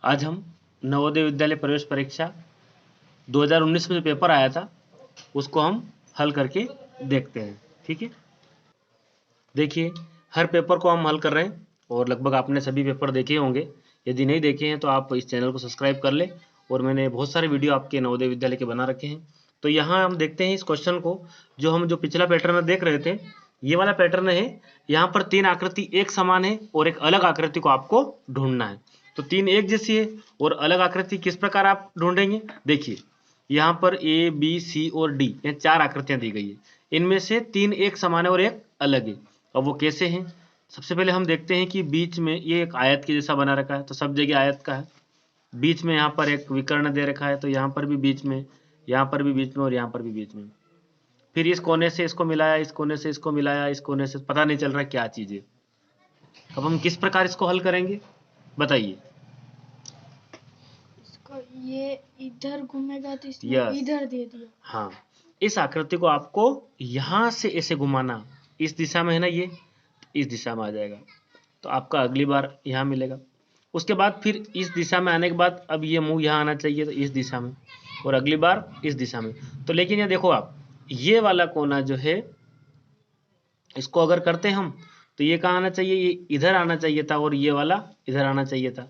आज हम नवोदय विद्यालय प्रवेश परीक्षा 2019 में जो पेपर आया था उसको हम हल करके देखते हैं। ठीक है, देखिए हर पेपर को हम हल कर रहे हैं और लगभग आपने सभी पेपर देखे होंगे। यदि नहीं देखे हैं तो आप इस चैनल को सब्सक्राइब कर लें और मैंने बहुत सारे वीडियो आपके नवोदय विद्यालय के बना रखे हैं। तो यहाँ हम देखते हैं इस क्वेश्चन को, जो पिछला पैटर्न देख रहे थे, ये वाला पैटर्न है। यहाँ पर तीन आकृति एक समान है और एक अलग आकृति को आपको ढूंढना है। तो तीन एक जैसी है और अलग आकृति किस प्रकार आप ढूंढेंगे, देखिए यहाँ पर ए बी सी और डी, ये चार आकृतियां दी गई है। इनमें से तीन एक समान है और एक अलग है। अब वो कैसे हैं, सबसे पहले हम देखते हैं कि बीच में ये एक आयत के जैसा बना रखा है, तो सब जगह आयत का है। बीच में यहाँ पर एक विकर्ण दे रखा है, तो यहाँ पर भी बीच में, यहाँ पर भी बीच में और यहाँ पर भी बीच में। फिर इस कोने से इसको मिलाया, इस कोने से इसको मिलाया, इस कोने से, पता नहीं चल रहा क्या चीज है। अब हम किस प्रकार इसको हल करेंगे बताइए। ये इधर घूमेगा तो इसने इधर दे दिया। हाँ, इस आकृति को आपको यहाँ से ऐसे घुमाना, इस दिशा में है ना, ये इस दिशा में आ जाएगा, तो आपका अगली बार यहाँ मिलेगा। उसके बाद फिर इस दिशा में आने के बाद अब ये मुंह यहाँ आना चाहिए, तो इस दिशा में, और अगली बार इस दिशा में। तो लेकिन ये देखो आप, ये वाला कोना जो है इसको अगर करते हम तो ये कहाँ आना चाहिए, ये इधर आना चाहिए था और ये वाला इधर आना चाहिए था।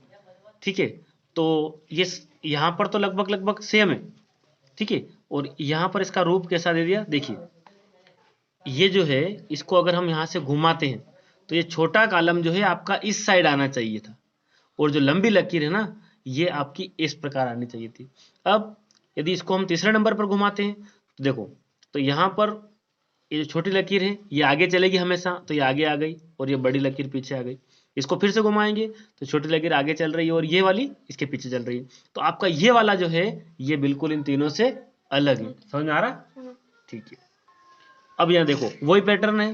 ठीक है, तो ये यहाँ पर तो लगभग सेम है। ठीक है, और यहाँ पर इसका रूप कैसा दे दिया, देखिए ये जो है इसको अगर हम यहाँ से घुमाते हैं तो ये छोटा कॉलम जो है आपका इस साइड आना चाहिए था और जो लंबी लकीर है ना ये आपकी इस प्रकार आनी चाहिए थी। अब यदि इसको हम तीसरे नंबर पर घुमाते हैं तो देखो, तो यहाँ पर ये जो छोटी लकीर है ये आगे चलेगी हमेशा, तो ये आगे आ गई और ये बड़ी लकीर पीछे आ गई। इसको फिर से घुमाएंगे तो छोटी लकीर आगे चल रही है और ये वाली इसके पीछे चल रही है। तो आपका ये वाला जो है ये बिल्कुल इन तीनों से अलग है। समझ में आ रहा? ठीक है, अब यहाँ देखो वही पैटर्न है,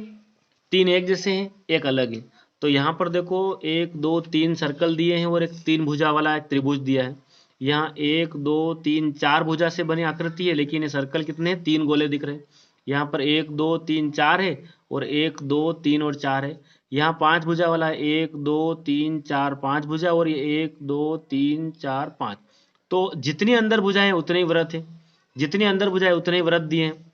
तीन एक जैसे हैं एक अलग है। तो यहाँ पर देखो 1 2 3 सर्कल दिए हैं और एक तीन भुजा वाला एक त्रिभुज दिया है। यहाँ 1 2 3 4 भुजा से बनी आकृति है, लेकिन ये सर्कल कितने हैं, तीन गोले दिख रहे हैं। यहाँ पर 1 2 3 4 है और 1 2 3 और 4 है। यहाँ पांच भुजा वाला है, 1 2 3 4 5 भुजा, और ये 1 2 3 4 5। तो जितनी अंदर भुजा है उतने ही वृत्त है, जितनी अंदर भुजा है उतने ही वृत्त दिए हैं।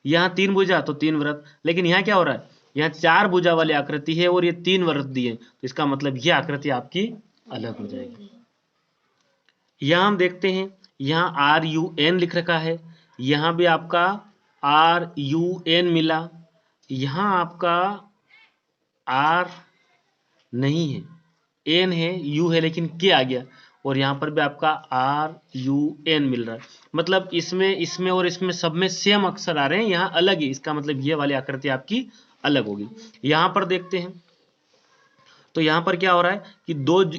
यहाँ तीन भुजा तो तीन वृत्त, लेकिन यहाँ क्या हो रहा है, यहाँ चार भुजा वाली आकृति है और ये तीन वृत्त दिए, तो इसका मतलब ये आकृति आपकी अलग हो जाएगी। यहाँ हम देखते हैं यहाँ RUN लिख रखा है, यहाँ भी आपका RUN मिला, यहाँ आपका R नहीं है, N है, U है, लेकिन K आ गया, और यहाँ पर भी आपका RUN मिल रहा है। मतलब इसमें और इसमें सब में सेम अक्षर आ रहे हैं, यहाँ अलग है, इसका मतलब ये वाली आकृति आपकी अलग होगी। यहाँ पर देखते हैं तो यहाँ पर क्या हो रहा है कि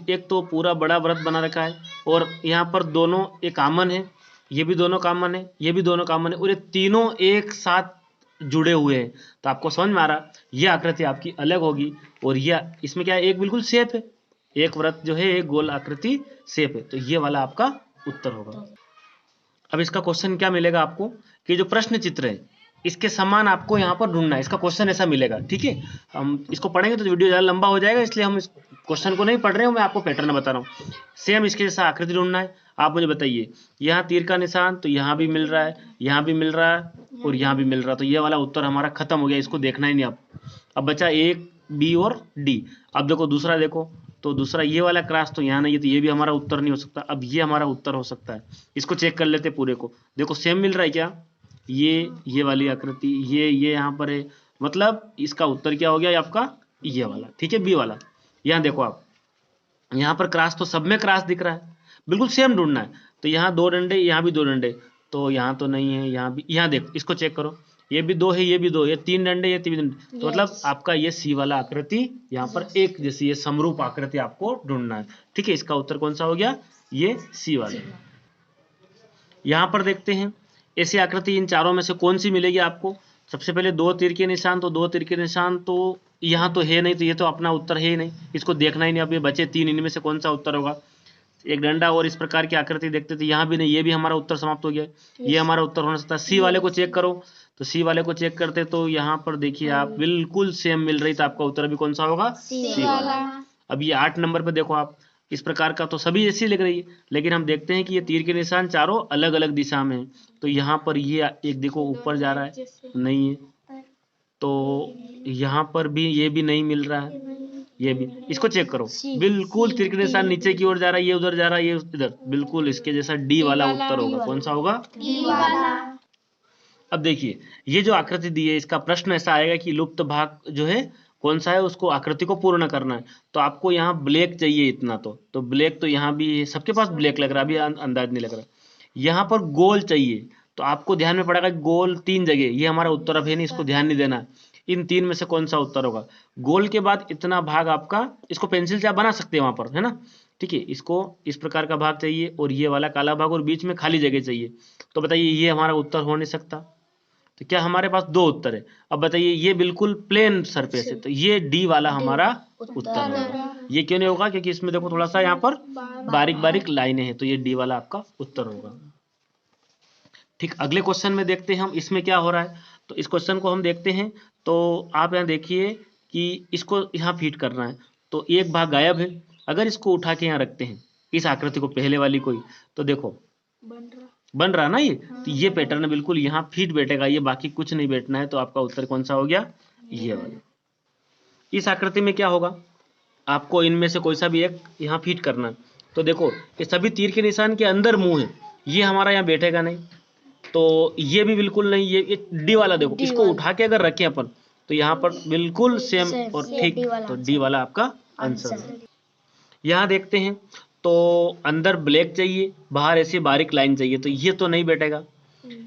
एक तो पूरा बड़ा वृत्त बना रखा है और यहाँ पर दोनों एक कॉमन है, ये भी दोनों कॉमन है, ये भी दोनों कॉमन है, और ये तीनों एक साथ जुड़े हुए हैं। तो आपको समझ में आ रहा, ये आकृति आपकी अलग होगी। और ये इसमें क्या है, एक बिल्कुल सेफ है, एक वृत्त जो है एक गोल आकृति सेफ है, तो ये वाला आपका उत्तर होगा। अब इसका क्वेश्चन क्या मिलेगा आपको कि जो प्रश्न चित्र है इसके समान आपको यहाँ पर ढूंढना है, इसका क्वेश्चन ऐसा मिलेगा। ठीक है, हम इसको पढ़ेंगे तो वीडियो ज़्यादा लंबा हो जाएगा, इसलिए हम इस क्वेश्चन को नहीं पढ़ रहे हैं, मैं आपको पैटर्न बता रहा हूँ। सेम इसके जैसा आकृति ढूंढना है। आप मुझे बताइए, यहाँ तीर का निशान तो यहाँ भी मिल रहा है, यहाँ भी मिल रहा है और यहाँ भी मिल रहा है, तो ये वाला उत्तर हमारा खत्म हो गया, इसको देखना ही नहीं। अब बचा एक बी और डी। अब देखो दूसरा, देखो तो दूसरा ये वाला क्रॉस तो यहाँ नहीं है, तो ये भी हमारा उत्तर नहीं हो सकता। अब ये हमारा उत्तर हो सकता है, इसको चेक कर लेते पूरे को। देखो सेम मिल रहा है क्या, ये वाली आकृति, ये यहाँ पर है, मतलब इसका उत्तर क्या हो गया आपका ये वाला। ठीक है, बी वाला। यहाँ देखो आप, यहाँ पर क्रॉस तो सब में क्रॉस दिख रहा है, बिल्कुल सेम ढूंढना है। तो यहाँ दो डंडे, यहाँ भी दो डंडे, तो यहाँ तो नहीं है, यहाँ भी, यहाँ देखो इसको चेक करो, ये भी दो है, ये भी दो, ये तीन डंडे, ये तीन डंडे, तो मतलब आपका ये सी वाला आकृति यहाँ पर एक जैसी ये समरूप आकृति आपको ढूंढना है। ठीक है, इसका उत्तर कौन सा हो गया, ये सी वाला। यहाँ पर देखते हैं ऐसी आकृति इन चारों में से कौन सी मिलेगी आपको। सबसे पहले दो तीर के निशान, तो दो तीर के निशान तो यहाँ तो है नहीं, तो ये तो अपना उत्तर है ही नहीं, इसको देखना ही नहीं। अब ये बचे तीन, इनमें से कौन सा उत्तर होगा। एक डंडा और इस प्रकार की आकृति देखते थे, यहाँ भी नहीं, ये भी हमारा उत्तर समाप्त हो गया, ये हमारा उत्तर होना सकता है। सी वाले को चेक करो, तो सी वाले को चेक करते तो यहाँ पर देखिए आप बिल्कुल सेम मिल रही, तो आपका उत्तर भी कौन सा होगा, सी वाला। अब ये 8 नंबर पे देखो आप, इस प्रकार का तो सभी ऐसे लिख रही है, लेकिन हम देखते हैं कि ये तीर के निशान चारों अलग अलग दिशा में है। तो यहाँ पर ये एक देखो ऊपर जा रहा है, नहीं है, तो यहाँ पर भी ये भी नहीं मिल रहा है, ये भी, इसको चेक करो, बिल्कुल तीर के निशान नीचे की ओर जा रहा है, ये उधर जा रहा है, ये इधर, बिल्कुल इसके जैसा डी वाला उत्तर होगा। कौन सा होगा? डी वाला। अब देखिए ये जो आकृति दी है, इसका प्रश्न ऐसा आएगा कि लुप्त भाग जो है कौन सा है, उसको आकृति को पूर्ण करना है। तो आपको यहाँ ब्लैक चाहिए इतना, तो ब्लैक तो यहाँ भी है, सबके पास ब्लैक लग रहा है, अभी अंदाज नहीं लग रहा। यहाँ पर गोल चाहिए, तो आपको ध्यान में पड़ेगा गोल 3 जगह, ये हमारा उत्तर अब है नहीं, इसको ध्यान नहीं देना। इन 3 में से कौन सा उत्तर होगा? गोल के बाद इतना भाग आपका, इसको पेंसिल से आप बना सकते हैं वहां पर, है ना, ठीक है। इसको इस प्रकार का भाग चाहिए और ये वाला काला भाग और बीच में खाली जगह चाहिए। तो बताइए ये हमारा उत्तर हो नहीं सकता। तो क्या हमारे पास 2 उत्तर है? अब बताइए ये बिल्कुल प्लेन सरफेस है, तो ये डी वाला हमारा उत्तर होगा। ये क्यों नहीं होगा? क्योंकि इसमें देखो थोड़ा सा यहाँ पर बारीक बारीक लाइनें हैं, तो ये डी वाला आपका उत्तर होगा। ठीक, अगले क्वेश्चन में देखते हैं हम इसमें क्या हो रहा है। तो इस क्वेश्चन को हम देखते हैं, तो आप यहाँ देखिए कि इसको यहाँ फिट करना है, तो एक भाग गायब है। अगर इसको उठा के यहाँ रखते हैं, इस आकृति को, पहले वाली को ही, तो देखो बन रहा ना ये, तो ये पैटर्न बिल्कुल यहाँ फिट बैठेगा, ये बाकी कुछ नहीं बैठना है। तो आपका उत्तर कौन सा हो गया? ये वाला। इस आकृति में क्या होगा, आपको इनमें से कोई सा भी एक यहाँ फिट करना है। तो देखो ये सभी तीर के निशान के अंदर मुंह है, ये हमारा यहाँ बैठेगा नहीं, तो ये भी बिल्कुल नहीं, ये डी वाला देखो, इसको उठा के अगर रखें अपन, तो यहाँ पर बिल्कुल सेम और ठीक, तो डी वाला आपका आंसर है। यहाँ देखते हैं, तो अंदर ब्लैक चाहिए, बाहर ऐसी बारीक लाइन चाहिए, तो ये तो नहीं बैठेगा।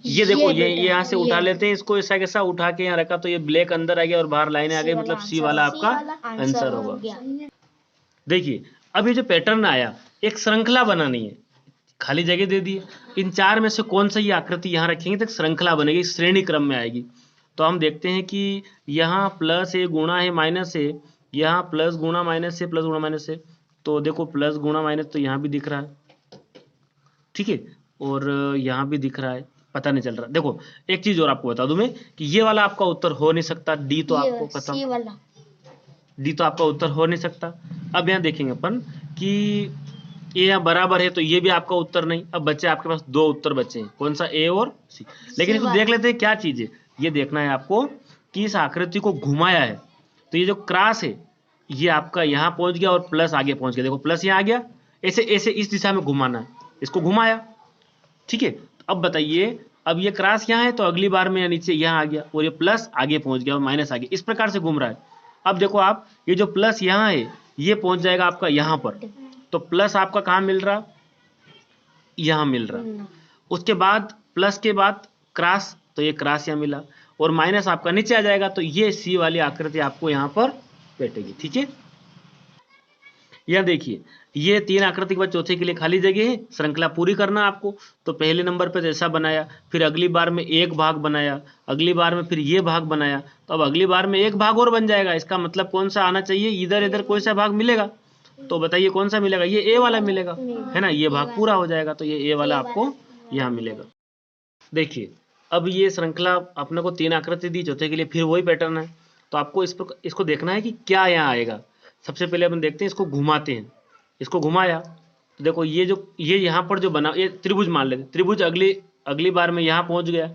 ये देखो ये यहाँ से उठा लेते हैं इसको, ऐसा कैसा उठा के यहाँ रखा, तो ये ब्लैक अंदर आ गया और बाहर लाइनें आ गई, मतलब सी वाला आपका आंसर होगा। देखिए अब ये जो पैटर्न आया, एक श्रृंखला बनानी है, खाली जगह दे दी है, इन 4 में से कौन सा ये आकृति यहाँ रखेंगे तो श्रृंखला बनेगी, श्रेणी क्रम में आएगी। तो हम देखते हैं कि यहाँ प्लस है, गुणा है, माइनस है, यहाँ प्लस गुणा माइनस है, प्लस गुणा माइनस है, तो देखो प्लस गुणा माइनस तो यहाँ भी दिख रहा है, ठीक है, और यहाँ भी दिख रहा है, पता नहीं चल रहा। देखो एक चीज और आपको बता दूं मैं कि ये वाला आपका उत्तर हो नहीं सकता, डी तो आपको पता, डी तो आपका उत्तर हो नहीं सकता। अब यहाँ देखेंगे अपन कि ये यहाँ बराबर है, तो ये भी आपका उत्तर नहीं। अब बच्चे आपके पास 2 उत्तर बचे हैं, कौन सा? ए और सी। लेकिन इसको देख लेते हैं क्या चीज है। ये देखना है आपको कि इस आकृति को घुमाया है, तो ये जो क्रॉस है ये आपका यहाँ पहुंच गया और प्लस आगे पहुंच गया, देखो प्लस यहाँ आ गया, ऐसे ऐसे इस दिशा में घुमाना है, इसको घुमाया, ठीक है। अब बताइए, अब ये क्रॉस यहाँ है, तो अगली बार में नीचे यहाँ आ गया और ये प्लस आगे पहुंच गया और माइनस आ गया, इस प्रकार से घूम रहा है। अब देखो आप, ये जो प्लस यहाँ है ये पहुंच जाएगा आपका यहाँ पर, तो प्लस आपका कहाँ मिल रहा? यहाँ मिल रहा। उसके बाद प्लस के बाद क्रॉस, तो ये क्रॉस यहाँ मिला, और माइनस आपका नीचे आ जाएगा, तो ये सी वाली आकृति आपको यहाँ पर बैठेगी, ठीक है। यह देखिए ये 3 आकृति के बाद चौथे के लिए खाली जगह है, श्रृंखला पूरी करना आपको। तो पहले नंबर पे जैसा बनाया, फिर अगली बार में एक भाग बनाया, अगली बार में फिर ये भाग बनाया, तो अब अगली बार में एक भाग और बन जाएगा। इसका मतलब कौन सा आना चाहिए? इधर इधर कोई सा भाग मिलेगा, तो बताइए कौन सा मिलेगा? ये ए वाला मिलेगा, है ना, ये भाग पूरा हो जाएगा, तो ये ए वाला आपको यहाँ मिलेगा। देखिए अब ये श्रृंखला अपने को 3 आकृति दी, चौथे के लिए फिर वही पैटर्न है, तो आपको इसको देखना है कि क्या यहाँ आएगा। सबसे पहले अपन देखते हैं, इसको घुमाते हैं, इसको घुमाया, तो देखो ये जो ये यहाँ पर जो बना, ये त्रिभुज मान लेते, त्रिभुज अगली बार में यहाँ पहुंच गया,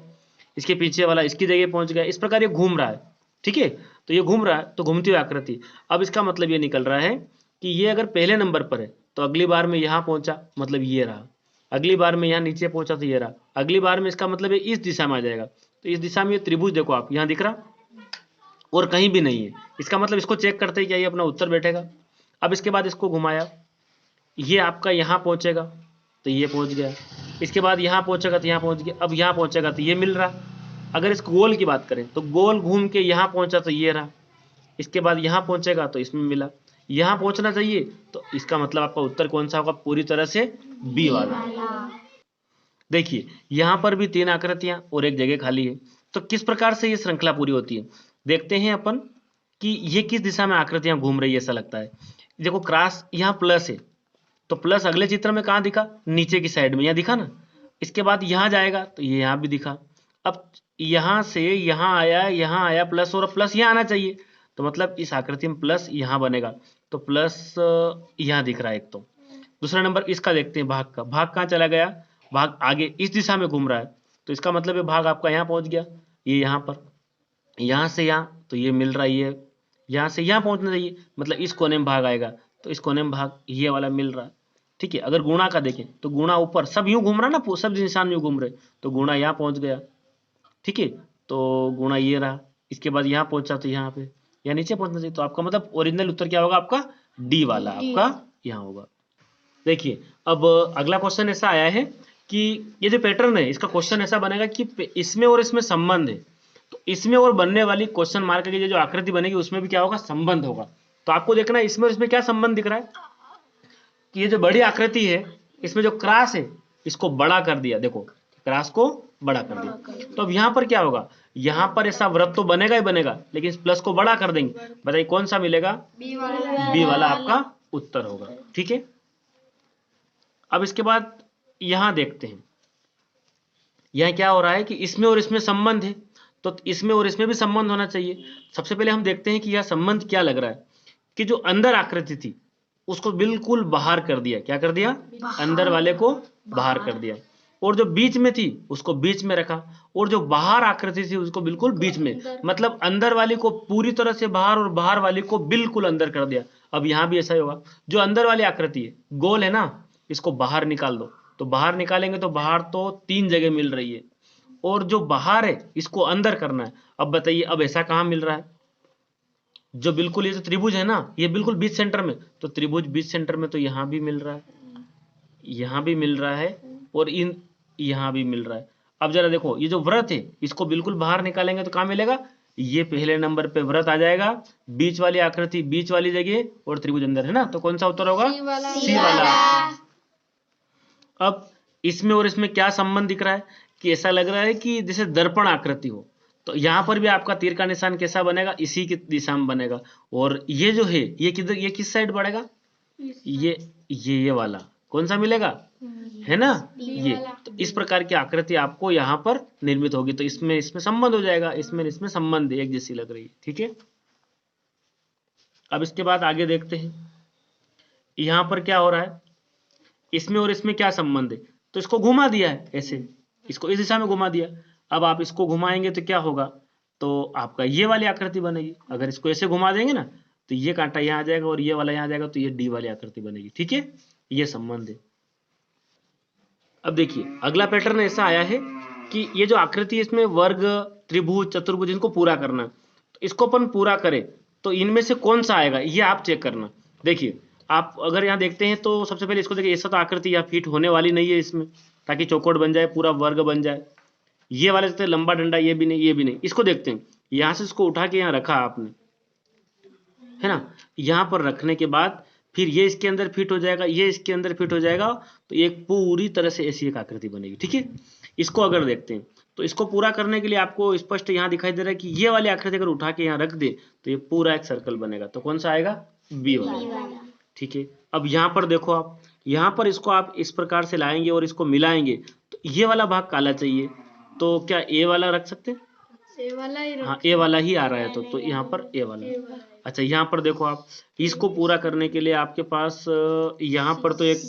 इसके पीछे वाला इसकी जगह पहुंच गया, इस प्रकार ये घूम रहा है, ठीक है। तो ये घूम रहा है, तो घूमती हुई आकृति। अब इसका मतलब ये निकल रहा है कि ये अगर पहले नंबर पर है, तो अगली बार में यहाँ पहुंचा, मतलब ये रहा, अगली बार में यहाँ नीचे पहुंचा, तो ये रहा, अगली बार में इसका मतलब है इस दिशा में आ जाएगा, तो इस दिशा में ये त्रिभुज देखो आप यहाँ दिख रहा और कहीं भी नहीं है, इसका मतलब इसको चेक करते हैं क्या ये अपना उत्तर बैठेगा। अब इसके बाद इसको घुमाया, ये आपका यहाँ पहुंचेगा, तो ये पहुंच गया, इसके बाद यहाँ पहुंचेगा तो यहाँ पहुंच गया, अब यहाँ पहुंचेगा तो ये मिल रहा। अगर इस गोल की बात करें तो गोल घूम के यहाँ पहुंचा तो ये रहा, इसके बाद यहाँ पहुंचेगा तो इसमें मिला, यहाँ पहुंचना चाहिए, तो इसका मतलब आपका उत्तर कौन सा होगा? पूरी तरह से बी वाला। देखिए यहाँ पर भी 3 आकृतियां और एक जगह खाली है, तो किस प्रकार से ये श्रृंखला पूरी होती है देखते हैं अपन कि ये किस दिशा में आकृतियां घूम रही है। ऐसा लगता है, देखो क्रॉस यहाँ प्लस है, तो प्लस अगले चित्र में कहाँ दिखा? नीचे की साइड में, यहाँ दिखा ना। इसके बाद यहाँ जाएगा तो ये यहाँ भी दिखा। अब यहाँ से यहाँ आया प्लस, और प्लस यहाँ आना चाहिए, तो मतलब इस आकृति में प्लस यहाँ बनेगा, तो प्लस यहाँ दिख रहा है एक, दूसरा नंबर इसका देखते हैं, भाग का। भाग कहाँ चला गया? भाग आगे इस दिशा में घूम रहा है, तो इसका मतलब है भाग आपका यहाँ पहुंच गया, ये यहाँ पर, यहाँ से यहाँ, तो ये मिल रहा है, ये यहाँ से यहाँ पहुंचना चाहिए, मतलब इस कोने में भाग आएगा, तो इस कोने में भाग ये वाला मिल रहा है। ठीक है, अगर गुणा का देखें तो गुणा ऊपर सब यूं घूम रहा ना, सब निशान यूं घूम रहे, तो गुणा यहाँ पहुंच गया। ठीक है, तो गुणा ये रहा, इसके बाद यहाँ पहुंचा तो यहाँ पे, या नीचे पहुंचना चाहिए, तो आपका मतलब ओरिजिनल उत्तर क्या होगा आपका? डी वाला आपका यहाँ होगा। देखिए अब अगला क्वेश्चन ऐसा आया है कि ये जो पैटर्न है इसका क्वेश्चन ऐसा बनेगा कि इसमें और इसमें संबंध है, तो इसमें और बनने वाली क्वेश्चन मार्क की जो आकृति बनेगी उसमें भी क्या होगा? संबंध होगा। तो आपको देखना है इसमें और इसमें क्या संबंध दिख रहा है कि ये जो बड़ी आकृति है इसमें जो क्रॉस है इसको बड़ा कर दिया, देखो क्रॉस को बड़ा कर दिया, तो अब यहाँ पर क्या होगा? यहाँ पर ऐसा वृत्त तो बनेगा ही बनेगा, लेकिन इस प्लस को बड़ा कर देंगे, बताइए कौन सा मिलेगा? बी वाला आपका उत्तर होगा। ठीक है, अब इसके बाद यहां देखते हैं, यहां क्या हो रहा है कि इसमें और इसमें संबंध है, तो इसमें और इसमें भी संबंध होना चाहिए। सबसे पहले हम देखते हैं कि यह संबंध क्या लग रहा है कि जो अंदर आकृति थी उसको बिल्कुल बाहर कर दिया। क्या कर दिया? अंदर वाले को बाहर कर दिया, और जो बीच में थी उसको बीच में रखा, और जो बाहर आकृति थी उसको बिल्कुल बीच में, मतलब अंदर वाली को पूरी तरह से बाहर और बाहर वाली को बिल्कुल अंदर कर दिया। अब यहां भी ऐसा ही होगा, जो अंदर वाली आकृति है गोल है ना, इसको बाहर निकाल दो, तो बाहर निकालेंगे तो बाहर तो 3 जगह मिल रही है, और जो बाहर है इसको अंदर करना है। अब बताइए अब ऐसा कहां मिल रहा है? जो बिल्कुल ये जो त्रिभुज है ना ये बिल्कुल बीच सेंटर में, तो त्रिभुज बीच सेंटर में, तो यहां भी मिल रहा है, यहां भी मिल रहा है, और इन यहां भी मिल रहा है। अब जरा देखो ये जो वृत्त है इसको बिल्कुल बाहर निकालेंगे तो कहां मिलेगा? ये पहले नंबर पे वृत्त आ जाएगा, बीच वाली आकृति बीच वाली जगह, और त्रिभुज अंदर है ना, तो कौन सा उत्तर होगा? सी वाला। अब इसमें और इसमें क्या संबंध दिख रहा है कि ऐसा लग रहा है कि जैसे दर्पण आकृति हो, तो यहां पर भी आपका तीर का निशान कैसा बनेगा? इसी की दिशा में बनेगा, और ये जो है ये किधर, ये किस साइड बढ़ेगा? ये वाला कौन सा मिलेगा? है ना ये, तो इस प्रकार की आकृति आपको यहाँ पर निर्मित होगी, तो इसमें इसमें संबंध हो जाएगा, इसमें इसमें संबंध एक जैसी लग रही है। ठीक है, अब इसके बाद आगे देखते हैं यहां पर क्या हो रहा है, इसमें और इसमें क्या संबंध है? तो इसको घुमा दिया है ऐसे, इसको इस दिशा में घुमा दिया। अब आप इसको घुमाएंगे तो क्या होगा? तो आपका ये वाली आकृति बनेगी। अगर इसको ऐसे घुमा देंगे ना तो ये कांटा यहाँ आ जाएगा और ये वाला यहाँ आ जाएगा, तो ये डी वाली आकृति बनेगी। ठीक है, ये संबंध है। अब देखिए अगला पैटर्न ऐसा आया है कि ये जो आकृति है इसमें वर्ग, त्रिभुज, चतुर्भुज इनको पूरा करना, तो इसको अपन पूरा करें तो इनमें से कौन सा आएगा ये आप चेक करना। देखिए आप अगर यहाँ देखते हैं तो सबसे पहले इसको देखिए, ऐसा तो आकृति यहाँ फिट होने वाली नहीं है इसमें, ताकि चौकोट बन जाए, पूरा वर्ग बन जाए। ये वाले देखते लंबा डंडा, ये भी नहीं, ये भी नहीं। इसको देखते हैं, यहाँ से इसको उठा के यहाँ रखा आपने, है ना, यहाँ पर रखने के बाद फिर ये इसके अंदर फिट हो जाएगा, ये इसके अंदर फिट हो जाएगा, तो एक पूरी तरह से ऐसी एक आकृति बनेगी। ठीक है, इसको अगर देखते हैं तो इसको पूरा करने के लिए आपको स्पष्ट यहाँ दिखाई दे रहा है कि ये वाली आकृति अगर उठा के यहाँ रख दे तो ये पूरा एक सर्कल बनेगा, तो कौन सा आएगा? बी वाला। ठीक है, अब यहाँ पर देखो आप, यहाँ पर इसको आप इस प्रकार से लाएंगे और इसको मिलाएंगे, तो ये वाला भाग काला चाहिए, तो क्या ए वाला रख सकते हैं? हाँ ए वाला ही आ रहा है, तो यहाँ पर ए वाला। अच्छा यहाँ पर देखो आप, इसको पूरा करने के लिए आपके पास यहाँ पर तो एक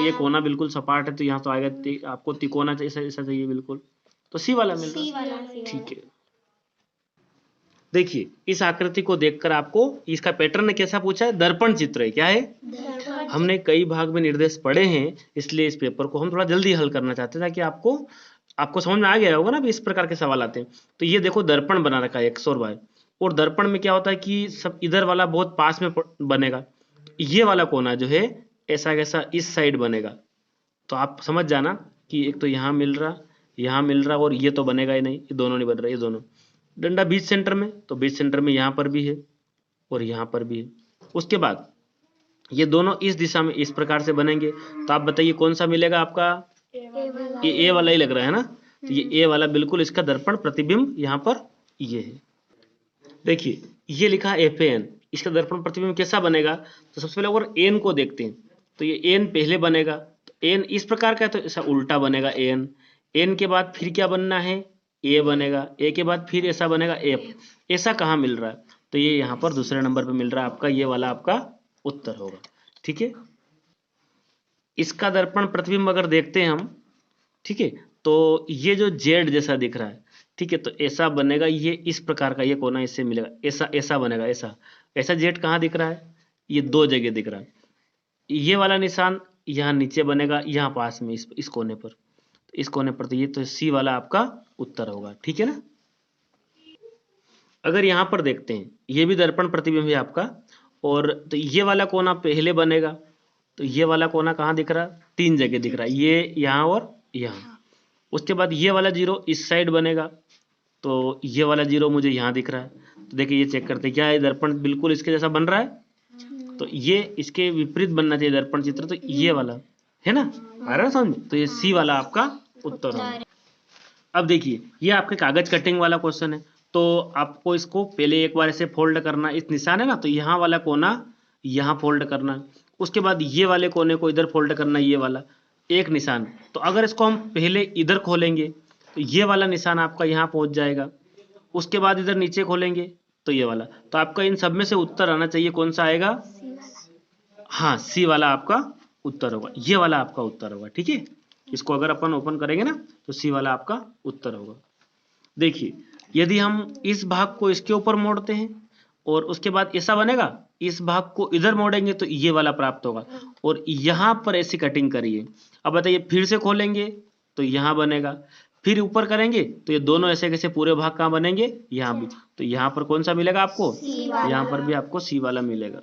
ये कोना बिल्कुल सपाट है, तो यहाँ तो आएगा आपको तिकोना ऐसा ऐसा चाहिए बिल्कुल, तो सी वाला मिल रहा है। ठीक है, देखिए इस आकृति को देखकर आपको इसका पैटर्न कैसा पूछा है? दर्पण चित्र है। क्या है? हमने कई भाग में निर्देश पढ़े हैं, इसलिए इस पेपर को हम थोड़ा जल्दी हल करना चाहते हैं ताकि आपको समझ में आ गया होगा ना भी इस प्रकार के सवाल आते हैं। तो ये देखो दर्पण बना रखा है एक्स और वाई, और दर्पण में क्या होता है कि सब इधर वाला बहुत पास में बनेगा, ये वाला कोना जो है ऐसा कैसा इस साइड बनेगा, तो आप समझ जाना कि एक तो यहाँ मिल रहा और ये तो बनेगा ही नहीं, ये दोनों नहीं बन रहा, ये दोनों डंडा बीच सेंटर में, तो बीच सेंटर में यहाँ पर भी है और यहाँ पर भी है। उसके बाद ये दोनों इस दिशा में इस प्रकार से बनेंगे, तो आप बताइए कौन सा मिलेगा आपका? ये ए वाला ही लग रहा है ना, तो ये ए वाला बिल्कुल इसका दर्पण प्रतिबिंब यहाँ पर ये है। देखिए ये लिखा एफ-एन, इसका दर्पण प्रतिबिंब कैसा बनेगा? तो सबसे पहले अगर एन को देखते हैं तो ये एन पहले बनेगा, तो एन इस प्रकार का है तो ऐसा उल्टा बनेगा एन। एन के बाद फिर क्या बनना है? ए बनेगा, ए के बाद फिर ऐसा बनेगा एफ। ऐसा कहाँ मिल रहा है? तो ये यहाँ पर दूसरे नंबर पे मिल रहा है आपका, ये वाला आपका उत्तर होगा। ठीक है, इसका दर्पण प्रतिबिंब अगर देखते हैं हम, ठीक है, तो ये जो जेड जैसा दिख रहा है, ठीक है, तो ऐसा बनेगा, ये इस प्रकार का ये कोना इससे मिलेगा, ऐसा ऐसा बनेगा, ऐसा ऐसा जेड कहाँ दिख रहा है, ये दो जगह दिख रहा है। ये वाला निशान यहाँ नीचे बनेगा, यहाँ पास में इस कोने पर, इस कोने पर, तो ये तो सी वाला आपका उत्तर होगा, ठीक है ना। अगर यहाँ पर देखते हैं, ये भी दर्पण प्रतिबिंब है आपका, और तो ये वाला कोना पहले बनेगा, तो ये वाला कोना कहाँ दिख रहा है, तीन जगह दिख रहा है, ये यहाँ और यहाँ। उसके बाद ये वाला जीरो इस साइड बनेगा, तो ये वाला जीरो मुझे यहाँ दिख रहा है, तो देखिए ये चेक करते क्या है, दर्पण बिल्कुल इसके जैसा बन रहा है, तो ये इसके विपरीत बनना चाहिए दर्पण चित्र, तो ये वाला है ना, आ रहा है समझ, तो ये सी वाला आपका उत्तर होगा। अब देखिए ये आपके कागज कटिंग वाला क्वेश्चन है, तो आपको इसको पहले एक बार ऐसे फोल्ड करना, इस निशान है ना, तो यहाँ वाला कोना यहाँ फोल्ड करना, उसके बाद ये वाले कोने को इधर फोल्ड करना, ये वाला एक निशान। तो अगर इसको हम पहले इधर खोलेंगे तो ये वाला निशान आपका यहाँ पहुंच जाएगा, उसके बाद इधर नीचे खोलेंगे तो ये वाला, तो आपका इन सब में से उत्तर आना चाहिए, कौन सा आएगा, हाँ सी वाला आपका उत्तर होगा, ये वाला आपका उत्तर होगा, ठीक है। इसको अगर अपन ओपन करेंगे ना तो सी वाला आपका उत्तर होगा। देखिए यदि हम इस भाग को इसके ऊपर मोड़ते हैं और उसके बाद ऐसा बनेगा, इस भाग को इधर मोड़ेंगे तो ये वाला प्राप्त होगा, और यहाँ पर ऐसी कटिंग करिए। अब बताइए फिर से खोलेंगे तो यहाँ बनेगा, फिर ऊपर करेंगे तो ये दोनों ऐसे कैसे पूरे भाग कहाँ बनेंगे, यहाँ भी, तो यहाँ पर कौन सा मिलेगा आपको, यहाँ पर भी आपको सी वाला मिलेगा।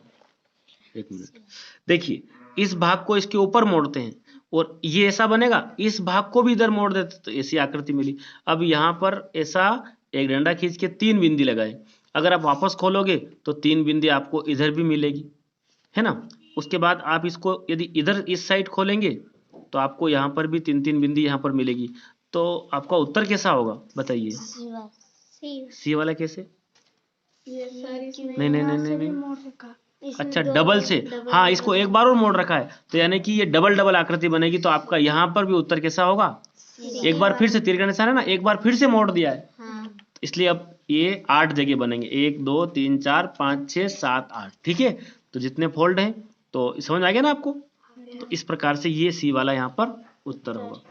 एक मिनट, देखिए इस भाग को इसके ऊपर मोड़ते हैं और ये ऐसा बनेगा, इस भाग को भी इधर मोड़ देते तो ऐसी आकृति मिली। अब यहाँ पर ऐसा एक डंडा खींच के तीन बिंदी लगाए, अगर आप वापस खोलोगे तो तीन बिंदी आपको इधर भी मिलेगी, है ना। उसके बाद आप इसको यदि इधर इस साइड खोलेंगे तो आपको यहाँ पर भी तीन तीन बिंदी यहाँ पर मिलेगी, तो आपका उत्तर कैसा होगा बताइए, सी वाला कैसे, नहीं नहीं नहीं नहीं, नहीं। अच्छा डबल से, हाँ इसको एक बार और मोड़ रखा है, तो यानी कि ये डबल डबल आकृति बनेगी, तो आपका यहाँ पर भी उत्तर कैसा होगा, एक बार फिर से तीर का निशान है ना, एक बार फिर से मोड़ दिया है, इसलिए अब ये 8 जगह बनेंगे, 1 2 3 4 5 6 7 8, ठीक है। तो जितने फोल्ड हैं तो समझ आ गया ना आपको, तो इस प्रकार से ये सी वाला यहाँ पर उत्तर होगा।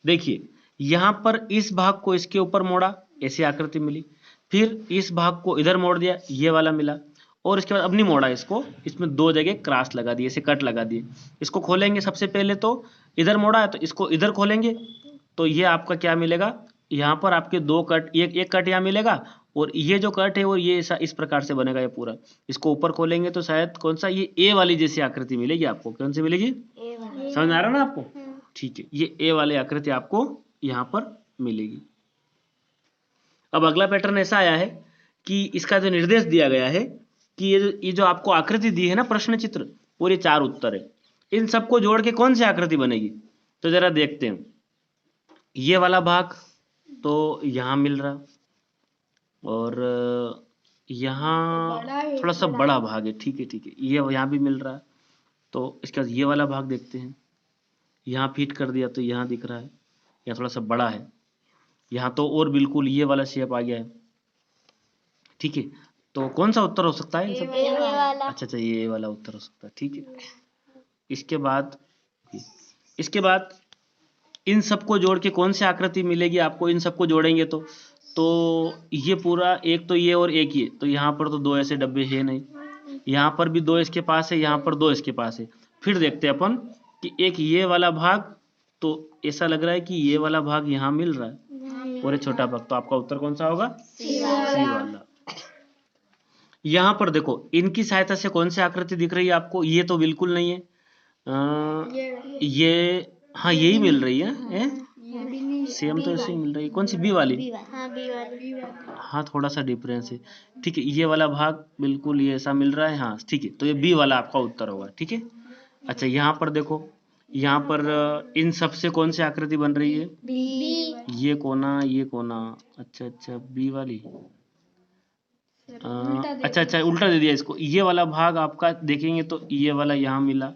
देखिए यहाँ पर इस भाग को इसके ऊपर मोड़ा, ऐसी आकृति मिली, फिर इस भाग को इधर मोड़ दिया, ये वाला मिला, और इसके बाद अब नहीं मोड़ा इसको, इसमें दो जगह क्रॉस लगा दिए, ऐसे कट लगा दिए। इसको खोलेंगे सबसे पहले तो इधर मोड़ा है, तो इसको इधर खोलेंगे तो ये आपका क्या मिलेगा, यहाँ पर आपके दो कट, एक कट यहाँ मिलेगा, और ये जो कट है वो ये इस प्रकार से बनेगा ये पूरा। इसको ऊपर खोलेंगे तो शायद कौन सा, ये ए वाली जैसी आकृति मिलेगी आपको, कौन सी मिलेगी, समझ आ रहा ना आपको, ठीक है, ये ए वाली आकृति आपको यहाँ पर मिलेगी। अब अगला पैटर्न ऐसा आया है कि इसका जो निर्देश दिया गया है कि ये जो आपको आकृति दी है ना प्रश्न चित्र, और ये 4 उत्तर है, इन सबको जोड़ के कौन सी आकृति बनेगी, तो जरा देखते हैं। ये वाला भाग तो यहाँ मिल रहा, और यहाँ थोड़ा सा बड़ा भाग है, ठीक है ठीक है, ये यहाँ भी मिल रहा है। तो इसके बाद ये वाला भाग देखते हैं, यहाँ फिट कर दिया तो यहाँ दिख रहा है, यहाँ थोड़ा सा बड़ा है, यहाँ तो और बिल्कुल ये वाला शेप आ गया है, ठीक है। तो कौन सा उत्तर हो सकता है इन सब, अच्छा ये वाला उत्तर हो सकता है, ठीक है। इसके बाद इन सबको जोड़ के कौन सी आकृति मिलेगी आपको, इन सबको जोड़ेंगे तो ये पूरा, एक तो ये और एक ये, तो यहाँ पर तो दो ऐसे डब्बे है नहीं, यहाँ पर भी दो इसके पास है, यहाँ पर दो इसके पास है। फिर देखते हैं अपन कि एक ये वाला भाग, तो ऐसा लग रहा है कि ये वाला भाग यहाँ मिल रहा है और एक छोटा भाग, तो आपका उत्तर कौन सा होगा, सी वाला। यहाँ पर देखो इनकी सहायता से कौन सी आकृति दिख रही है आपको, ये तो बिल्कुल नहीं है, ये हाँ यही मिल रही है, सेम तो ऐसे ही मिल रही है, कौन सी, बी वाली, हाँ थोड़ा सा डिफरेंस है, ठीक है। ये वाला भाग बिल्कुल ये ऐसा मिल रहा है, हाँ ठीक है, तो ये बी वाला आपका उत्तर होगा, ठीक है। अच्छा यहाँ पर देखो, यहाँ पर इन सब से कौन सी आकृति बन रही है, ये कोना, अच्छा बी वाली, अच्छा उल्टा दे दिया इसको, ये वाला भाग आपका देखेंगे तो ये वाला यहाँ मिला,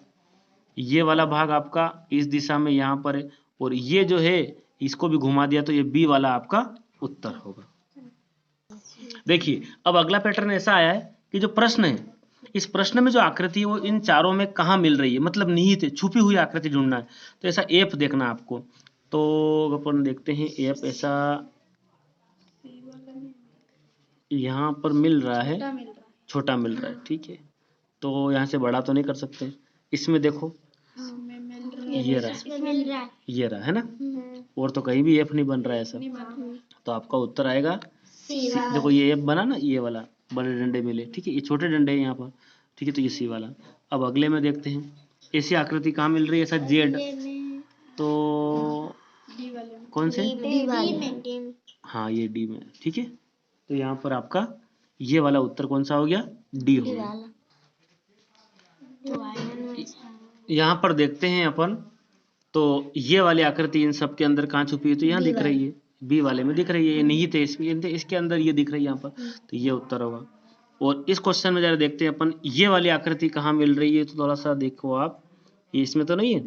ये वाला भाग आपका इस दिशा में यहाँ पर है, और ये जो है इसको भी घुमा दिया, तो ये बी वाला आपका उत्तर होगा। देखिए अब अगला पैटर्न ऐसा आया है कि जो प्रश्न है इस प्रश्न में जो आकृति है वो इन चारों में कहाँ मिल रही है, मतलब निहित है, छुपी हुई आकृति ढूंढना है। तो ऐसा एफ देखना आपको। तो अपन देखते हैं एफ ऐसा यहाँ पर मिल रहा है, छोटा मिल रहा है, ठीक है। तो यहाँ से बड़ा तो नहीं कर सकते। इसमें देखो ये रहा, ये रहा है ना, और तो कहीं भी एफ नहीं बन रहा है ऐसा। तो आपका उत्तर आएगा देखो ये एफ बना ना, ये वाला बड़े डंडे मिले, ठीक है, ये छोटे डंडे हैं यहाँ पर, ठीक है, तो ये सी वाला। अब अगले में देखते हैं ऐसी आकृति कहाँ मिल रही है, ऐसा जेड, तो कौन से, हाँ ये डी में, ठीक है। तो यहाँ पर आपका ये वाला उत्तर कौन सा हो गया, डी हो गया। यहाँ पर देखते हैं अपन, तो ये वाली आकृति इन सब के अंदर कहाँ छुपी है, तो यहाँ दिख रही है, बी वाले में दिख रही है, ये निहित है इसमें, इसके अंदर ये दिख रही है यहाँ पर, तो ये उत्तर होगा। और इस क्वेश्चन में जरा देखते हैं अपन, ये वाली आकृति कहाँ मिल रही है, तो थोड़ा सा देखो आप, ये इसमें तो नहीं है,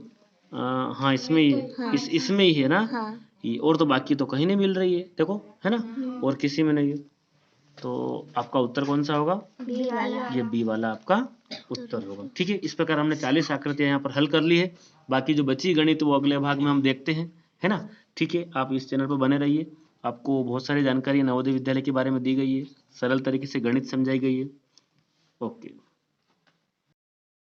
हाँ इसमें ही है, हाँ, इसमें ही है ना, हाँ, ये, और तो बाकी तो कहीं नहीं मिल रही है, देखो है ना, और किसी में नहीं है। तो आपका उत्तर कौन सा होगा, बी वाला। ये बी वाला आपका उत्तर होगा, ठीक है। इस प्रकार हमने 40 आकृतियां यहाँ पर हल कर ली है। बाकी जो बची गणित वो अगले भाग में हम देखते हैं, है ना, ठीक है। आप इस चैनल पर बने रहिए, आपको बहुत सारी जानकारी नवोदय विद्यालय के बारे में दी गई है, सरल तरीके से गणित समझाई गई है। ओके।